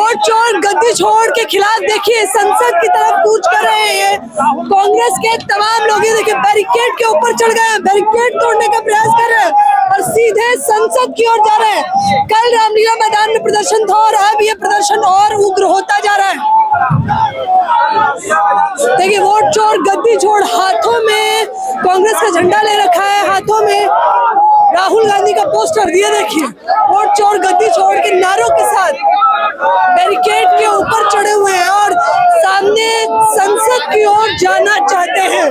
Vote चोर गद्दी छोड़ के खिलाफ देखिए संसद की तरफ कूच कर रहे हैं। कांग्रेस के तमाम लोग ये देखिए बैरिकेड के ऊपर चढ़ गए हैं, बैरिकेड तोड़ने का प्रयास कर रहे हैं और सीधे संसद की ओर जा रहे हैं। कल रामलीला मैदान में प्रदर्शन था और अब ये प्रदर्शन और उग्र होता जा रहा है। देखिए वोट चोर गद्दी छोड़, हाथों में कांग्रेस का झंडा ले रखा है, हाथों में राहुल गांधी का पोस्टर। ये देखिए वोट चोर गद्दी छोड़ के नारों के साथ बैरिकेड के ऊपर चढ़े हुए हैं और सामने संसद की ओर जाना चाहते हैं।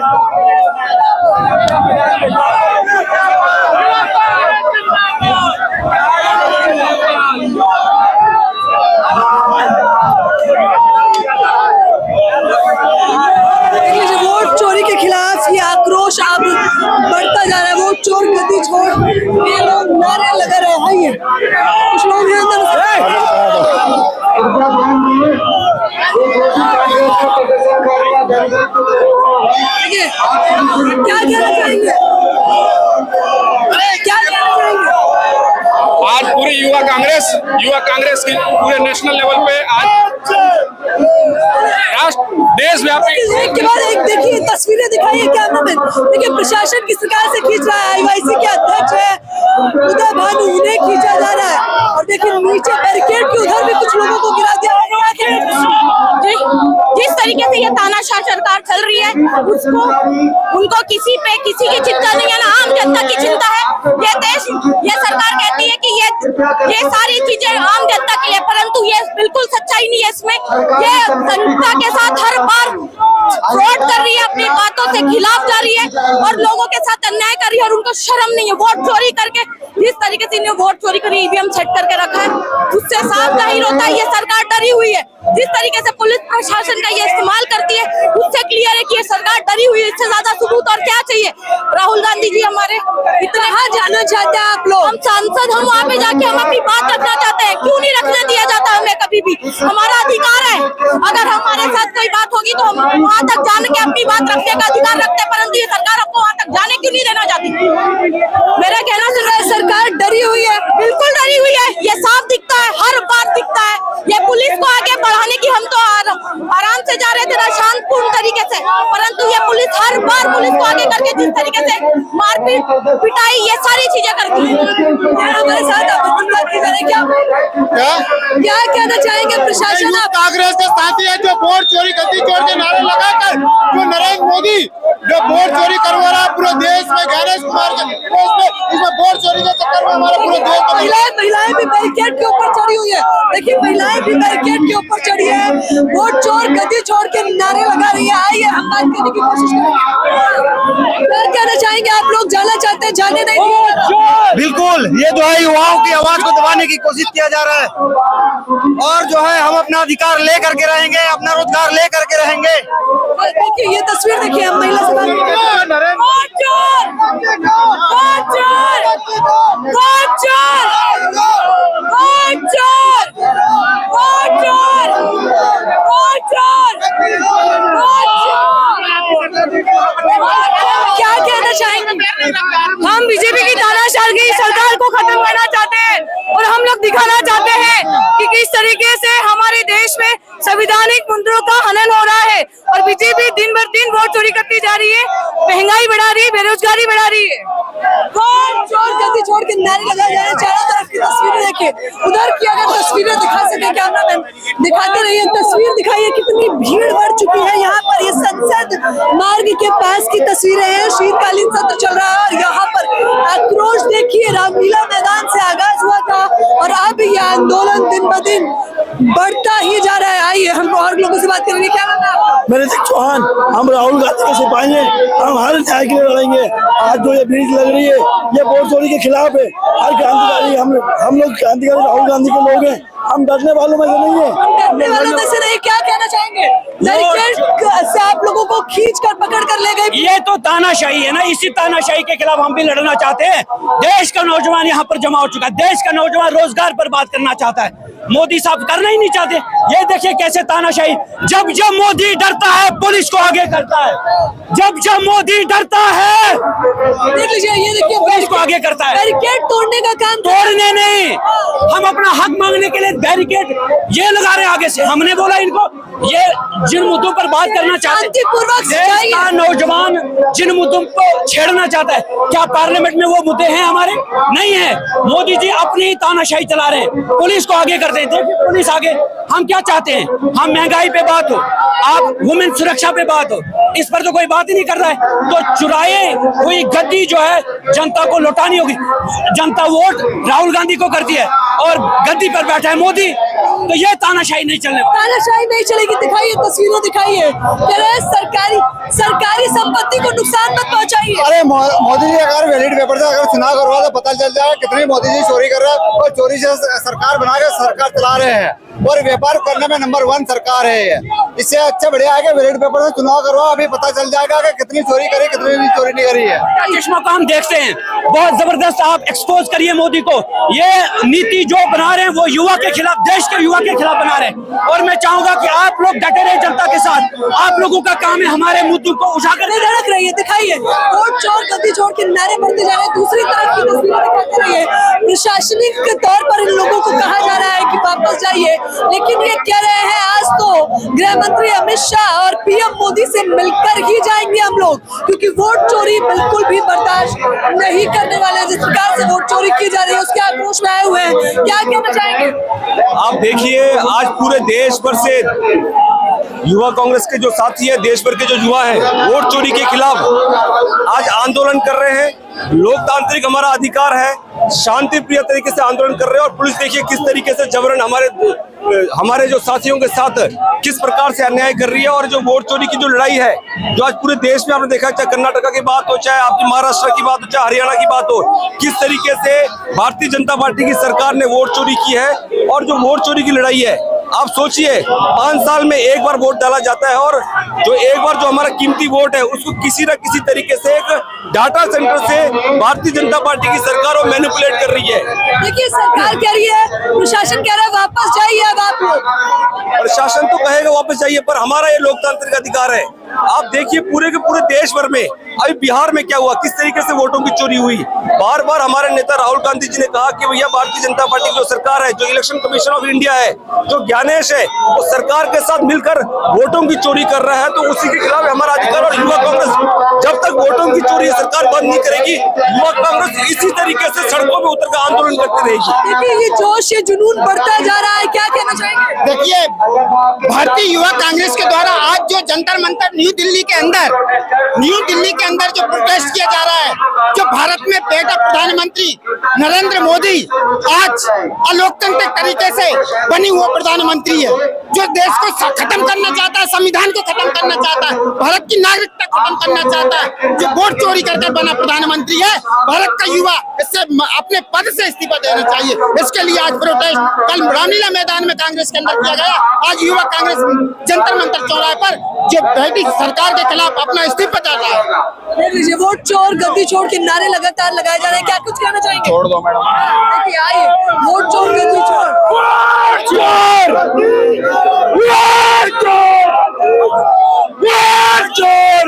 वोट चोरी के खिलाफ ये आक्रोश अब बढ़ता जा रहा है। वोट चोर गद्दी छोड़ ये लोग नारे लगा रहे हैं। कुछ लोग हैं अंदर क्या कहना चाहेंगे? आज पूरी युवा कांग्रेस की पूरे नेशनल लेवल पे आज देशव्यापी एक के बाद एक देखिए तस्वीरें दिखाई है कैमरा में। देखिए प्रशासन किस प्रकार से खींच रहा है, आईवाईसी के अध्यक्ष है उदय भानु, उन्हें खींचा जा रहा है और देखिए नीचे बैरिकेड के उधर भी कुछ लोगों को गिरा दिया। जिस तरीके से ये तानाशाह सरकार चल रही है उसको उनको किसी की चिंता नहीं है, ना आम जनता की चिंता है। ये देश, ये सरकार कहती है कि ये सारी चीजें आम जनता के लिए, परंतु ये बिल्कुल सच्चाई नहीं है। इसमें ये जनता के साथ हर बार फ्रॉड कर रही है, अपनी बातों से खिलाफ जा रही है और लोगों के साथ अन्याय कर रही है और उनको शर्म नहीं है। वोट चोरी करके जिस तरीके से इन्हें वोट चोरी कर ईवीएम सेट करके रखा है उससे साफ जाहिर होता है ये सरकार डरी हुई है। जिस तरीके से पुलिस प्रशासन का ये इस्तेमाल करती है उससे क्लियर है कि ये सरकार डरी हुई है। इससे ज्यादा सबूत और क्या चाहिए? राहुल गांधी जी हमारे इतना जाना चाहते हैं आप लोग, हम सांसद, हम वहाँ पे जाके हम अपनी बात रखना चाहते हैं। क्यों नहीं रखने दिया जाता हमें? कभी भी हमारा अधिकार है। अगर हमारे साथ कोई बात होगी तो हम वहाँ तक जान के अपनी बात रखने का अधिकार रखते हैं, परंतु ये सरकार हमको वहाँ तक जाने क्यों नहीं देना चाहती? मेरा कहना सुन रहा है सरकार डरी हुई है, बिल्कुल डरी हुई है। ये साफ दिखता है, हर बात दिखता है। ये पुलिस को आगे बढ़ाने की हम तो आराम से जा रहे थे ना, शांतपूर्ण तरीके से, परंतु ये पुलिस हर बार पुलिस को आगे करके जिस तरीके से मारपीट पिटाई ये सारी चीजें करती है। हमारे साथ क्या कहना चाहेंगे प्रशासन? कांग्रेस के साथी है जो वोट चोरी गद्दी चोर के नारे लगाकर जो नरेंद्र मोदी जो वोट चोरी करवा रहा है पूरे देश में, गणेश कुमार के इसमें वोट चोरी के चक्कर में हमारे पूरे देश में महिलाएं भी बैरिकेड के ऊपर चढ़ी हुई है। देखिए महिलाएं भी बैरिकेड के ऊपर चढ़ी है, वोट चोर गद्दी छोड़ के नारे लगा रही है। आइए हम बात करने की कोशिश करेंगे। क्या कहना चाहेंगे? आप लोग जाना चाहते हैं, जाने नहीं? बिल्कुल, ये जो है युवाओं की आवाज को दबाने की कोशिश किया जा रहा है और जो है हम अपना अधिकार ले करके रहेंगे, अपना रोजगार ले करके रहेंगे। देखिए ये तस्वीर देखिए, हम महिला से बात क्या कहना चाहेंगे? हम बीजेपी की तानाशाही सरकार को खत्म करना चाहते हैं और हम लोग दिखाना चाहते हैं कि किस तरीके से हमारे देश में संवैधानिक मूल्यों का हनन हो रहा है और बीजेपी दिन भर दिन वोट चोरी करती जा रही है, महंगाई बढ़ा रही है, बेरोजगारी बढ़ा रही है। वोट चोर गद्दी छोड़ के नारे लगाए जा रहे हैं। चारों तरफ की तस्वीरें देखिए, उधर की अगर तस्वीरें दिखा सके कैमरामैन दिखाते रहिए। तस्वीर दिखाइए कितनी भीड़ बढ़ चुकी है यहाँ पर। ये संसद मार्ग के पास की तस्वीरें हैं, शीतकालीन सत्र चल रहा है और यहाँ पर आक्रोश देखिए। रामलीला मैदान से आगाज हुआ था और अब यह आंदोलन दिन ब दिन बढ़ता ही जा रहा है। आइए हम और लोगों से बात करेंगे। क्या नाम है आपका? मेरे चौहान, हम राहुल गांधी के सिपाही हैं, हम हर न्याय के लिए लड़ेंगे। आज जो ये भीड़ लग रही है ये वोट चोरी के खिलाफ है। हर क्रांतिकारी हम लोग क्रांतिकारी राहुल गांधी के लोग हैं, हम डरने वालों में से नहीं है। डरने वालों में से नहीं। क्या कहना चाहेंगे? बैरिकेड से आप लोगों को खींच कर पकड़ कर ले गए। ये तो तानाशाही है ना, इसी तानाशाही के खिलाफ हम भी लड़ना चाहते हैं। देश का नौजवान यहाँ पर जमा हो चुका है, देश का नौजवान रोजगार पर बात करना चाहता है। मोदी साहब करना ही नहीं चाहते। ये देखिए कैसे तानाशाही, जब जब मोदी डरता है पुलिस को आगे करता है, जब जब मोदी डरता है देख लीजिए, ये देखिए पुलिस को आगे करता है। बैरिकेड तोड़ने का काम तोड़ने नहीं, हम अपना हक मांगने के लिए बैरिकेड ये लगा रहे हैं आगे से। हमने बोला इनको, ये जिन मुद्दों पर बात करना चाहते हैं, शांतिपूर्वक देश का नौजवान जिन मुद्दों को छेड़ना चाहता है, क्या पार्लियामेंट में वो मुद्दे हैं हमारे? नहीं है। मोदी जी अपनी तानाशाही चला रहे हैं, पुलिस को आगे करते हैं। देखिए पुलिस आगे, हम क्या चाहते हैं? हम महंगाई पे बात हो, आप वुमेन सुरक्षा पे बात हो, इस पर तो कोई बात ही नहीं कर रहा है। तो चुराए हुई गद्दी जो है जनता को लौटानी होगी। जनता वोट राहुल गांधी को करती है और गद्दी पर बैठा है मोदी, तो ये तानाशाही नहीं चलने वाली। तानाशाही नहीं चलेगी। दिखाइए तस्वीरें, दिखाइए, कह रहे हैं सरकारी संपत्ति को नुकसान मत पहुंचाइए। अरे मोदी जी अगर वैलिड पेपर से अगर चुनाव करवा तो पता चल जाएगा कितनी मोदी जी चोरी कर रहे हैं और चोरी से सरकार बना के सरकार चला रहे हैं और व्यापार करने में नंबर 1 सरकार है ये। इससे अच्छा बढ़िया है कि वैलिड पेपर से चुनाव करवाओ, अभी पता चल जाएगा कि कितनी चोरी करी कितनी चोरी नहीं करी है। चश्मा काम देखते हैं, बहुत जबरदस्त आप एक्सपोज करिए मोदी को। ये नीति जो बना रहे हैं वो युवा के खिलाफ, देश के युवा के खिलाफ बना रहे हैं। और मैं चाहूंगा कि आप लोग डटे रहे जनता के साथ। आप लोगों का काम है हमारे मुद्दों को उजागर धड़क रही है। दिखाइए, वोट चोर गद्दी चोर के नारे बढ़ते जा रहे हैं। दूसरी तरफ की तस्वीरें दिखाते रहिए। प्रशासनिक के तौर पर इन लोगों को कहा जा रहा है कि वापस जाइए, लेकिन ये कह रहे हैं आज तो गृह मंत्री अमित शाह और पीएम मोदी से मिलकर ही जाएंगे हम लोग, क्योंकि वोट चोरी बिल्कुल भी बर्दाश्त नहीं करने वाले। जिस प्रकार से वोट चोरी की जा रही है उसके आक्रोश में आए हुए हैं। क्या कहना चाहेंगे? आप देखिए, आज पूरे देश भर से युवा कांग्रेस के जो साथी है, देश भर के जो युवा हैं, वोट चोरी के खिलाफ आज आंदोलन कर रहे हैं। लोकतांत्रिक हमारा अधिकार है, शांति प्रिय तरीके से आंदोलन कर रहे हैं। और पुलिस देखिए किस तरीके से जबरन हमारे जो साथियों के साथ किस प्रकार से अन्याय कर रही है। और जो वोट चोरी की जो लड़ाई है, जो आज पूरे देश में आपने देखा, चाहे कर्नाटका की बात हो, चाहे आपकी महाराष्ट्र की बात हो, चाहे हरियाणा की बात हो, किस तरीके से भारतीय जनता पार्टी की सरकार ने वोट चोरी की है। और जो वोट चोरी की लड़ाई है, आप सोचिए 5 साल में एक बार वोट डाला जाता है और जो एक बार जो हमारा कीमती वोट है उसको किसी न किसी तरीके से एक डाटा सेंटर से भारतीय जनता पार्टी की सरकार वो मैनिपुलेट कर रही है। देखिए, सरकार कह रही है, प्रशासन कह रहा है वापस जाइए। अब आप लोग, प्रशासन तो कहेगा वापस जाइए, पर हमारा ये लोकतांत्रिक अधिकार है। आप देखिए पूरे के पूरे देश भर में, अभी बिहार में क्या हुआ, किस तरीके से वोटों की चोरी हुई। बार बार हमारे नेता राहुल गांधी जी ने कहा कि भैया भारतीय जनता पार्टी की जो सरकार है, जो इलेक्शन कमीशन ऑफ इंडिया है, जो ज्ञानेश है, वो सरकार के साथ मिलकर वोटों की चोरी कर रहा है। तो उसी के खिलाफ हमारा अधिकार। और युवा कांग्रेस जब तक वोटों की चोरी सरकार बंद नहीं करेगी, युवा कांग्रेस इसी तरीके से सड़कों में उतर कर आंदोलन करती रहेगी। देखिए ये जोश, ये जुनून बढ़ता जा रहा है। क्या कहना चाहेंगे? देखिए, भारतीय युवा कांग्रेस के द्वारा आज जो जंतर मंतर न्यू दिल्ली के अंदर जो प्रोटेस्ट किया जा रहा है, जो भारत में बैठा प्रधानमंत्री नरेंद्र मोदी आज अलोकतांत्रिक तरीके से बनी हुआ प्रधानमंत्री है, जो देश को खत्म करना चाहता है, संविधान को खत्म करना चाहता है, भारत की नागरिकता खत्म करना चाहता है, जो वोट चोरी करके बना प्रधानमंत्री है। भारत का युवा इससे अपने पद से इस्तीफा देना चाहिए। इसके लिए आज प्रोटेस्ट कल रामलीला मैदान में कांग्रेस के अंदर किया गया। आज युवा कांग्रेस जंतर मंतर चौराहे पर जो बैठी सरकार के खिलाफ अपना इस्तीफा देता है। देख लीजिए, वोट चोर गद्दी चोर के नारे लगातार लगाए जा रहे हैं। क्या कुछ कहना चाहेंगे? छोड़ दो मैडम। देखिए, आइए, वोट चोर गद्दी चोर, वोट चोर, वोट चोर, वोट चोर,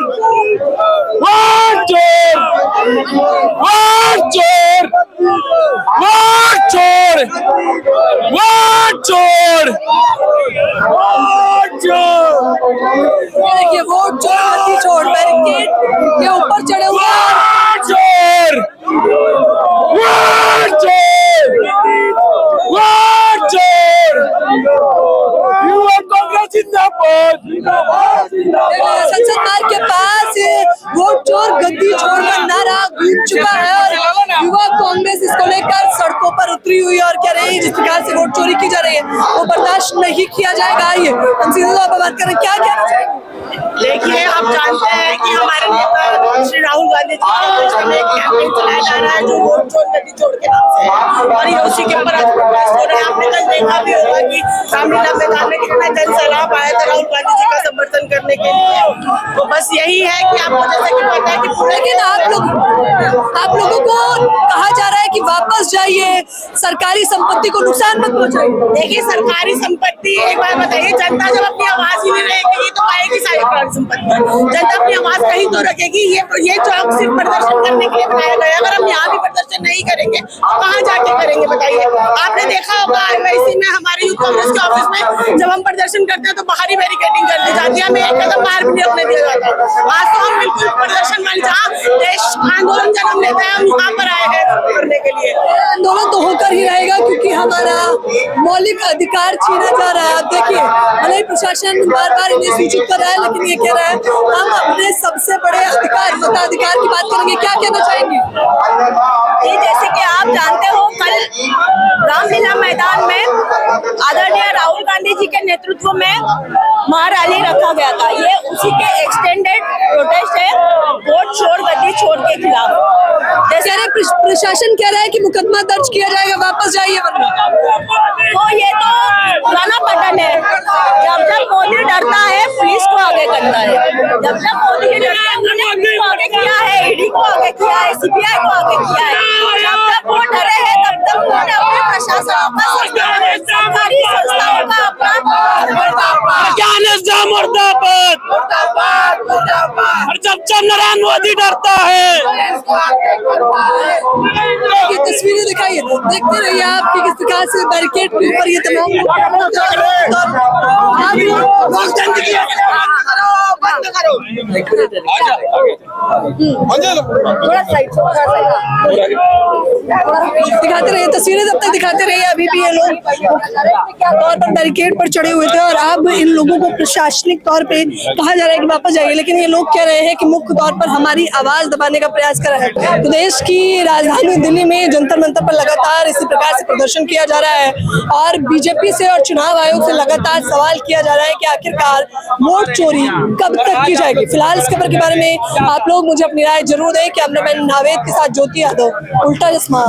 वोट चोर, वोट चोर, वोट चोर, वोट चोर, वोट चोर। देखिए, वोट चोर गद्दी चोर बैरिकेड के ऊपर चढ़े हुए हैं। वोट चोर, वोट चोर, वोट चोर, युवा कांग्रेस जिंदाबाद। संसद मार्ग के पास वोट चोर गद्दी चोर का नारा गूंज चुका है और युवा कांग्रेस इसको लेकर सड़कों पर उतरी हुई है और कह रही है जिस प्रकार से वोट चोरी की जा रही है वो बर्दाश्त नहीं किया जाएगा। आइए हम सीधे तौर पर बात करें, क्या कहना चाहेंगे? देखिए, आप जानते हैं कि हमारे नेता श्री राहुल गांधी जी के देश में एक कैंपेन चलाया जा रहा है जो वोट चोर गद्दी चोर के नाम से है और ये उसी के ऊपर आज प्रोटेस्ट हो रहे हैं। आपने कल देखा भी होगा कि रामलीला मैदान में कितना जनसैलाब आया था राहुल गांधी जी का समर्थन करने के लिए। तो बस यही है कि आपको जैसे कि पता है कि लेकिन आप लोगों को कहा जा रहा है कि वापस जाइए, सरकारी संपत्ति को नुकसान मत पहुंचाइए। देखिए, सरकारी संपत्ति, एक बार बताइए, जनता जब अपनी आवाज ही नहीं रखेगी तो आएगी सरकारी संपत्ति? जनता अपनी आवाज कहीं तो रखेगी। ये चौक सिर्फ प्रदर्शन करने के लिए बनाया गया है। अगर हम यहाँ भी प्रदर्शन नहीं करेंगे तो कहाँ जाके करेंगे बताइए? आपने देखा होगा IYC में हमारे यूथ कांग्रेस के ऑफिस में जब हम प्रदर्शन करते हैं तो बाहरी बैरिकेडिंग कर दी जाती है, हमें एक कदम बाहर भी नहीं रखने दिया जाता। आज तो हम बिल्कुल प्रदर्शन वाले जहाँ देश आंदोलन जन्म लेता है, हम यहाँ पर आए हैं करने के लिए। आंदोलन तो होकर ही रहेगा क्योंकि हमारा मौलिक अधिकार छीना जा रहा है। आप देखिए, भले ही प्रशासन बार बार इन्हें सूचित कर रहा है, लेकिन ये कह रहा है हम अपने सबसे बड़े अधिकार, मताधिकार की बात करेंगे। क्या कहना चाहेंगे? जी, जैसे कि आप जानते हो, कल रामलीला मैदान में आदरणीय राहुल गांधी जी के नेतृत्व में महारैली रखा गया था। ये उसी के एक्सटेंडेड प्रोटेस्ट है वोट छोड़ गद्दी छोड़ के खिलाफ। जैसे प्रशासन कह रहा है कि मुकदमा दर्ज किया जाएगा, वापस जाइए वरना। तो ये तो पुराना पैटर्न है। जब मोदी डरता है पुलिस को आगे करता है। जब मोदी डरता है, पुलिस को आगे किया है, ईडी को आगे किया है, CBI को आगे किया है। जब तक वो डरे हैं तब तक उन्होंने अपने प्रशासन का, सरकारी संस्थाओं का अपना जब नरेंद्र मोदी डरता है। तस्वीरें दिखाइए, देखते रहिए आप कि किस प्रकार से बैरिकेड के ऊपर ये तमाम दिखाते रहिए, तस्वीरें जब तक दिखाते रहिए। अभी भी ये लोग तौर पर बैरिकेड पर चढ़े हुए थे और अब इन लोगों को प्रशासनिक तौर पे कहा जा रहा है कि वापस जाइए, लेकिन ये लोग कह रहे हैं कि मुख्य तौर पर हमारी आवाज दबाने का प्रयास कर रहे हैं। प्रदेश की राजधानी दिल्ली में जंतर मंतर पर लगातार इसी प्रकार से प्रदर्शन किया जा रहा है और बीजेपी से और चुनाव आयोग से लगातार सवाल किया जा रहा है कि आखिरकार वोट चोरी कब तक की जाएगी। फिलहाल इस खबर के बारे में आप लोग मुझे अपनी राय जरूर दें। कैमरामैन नावेद के साथ ज्योति यादव, उल्टा चश्मा।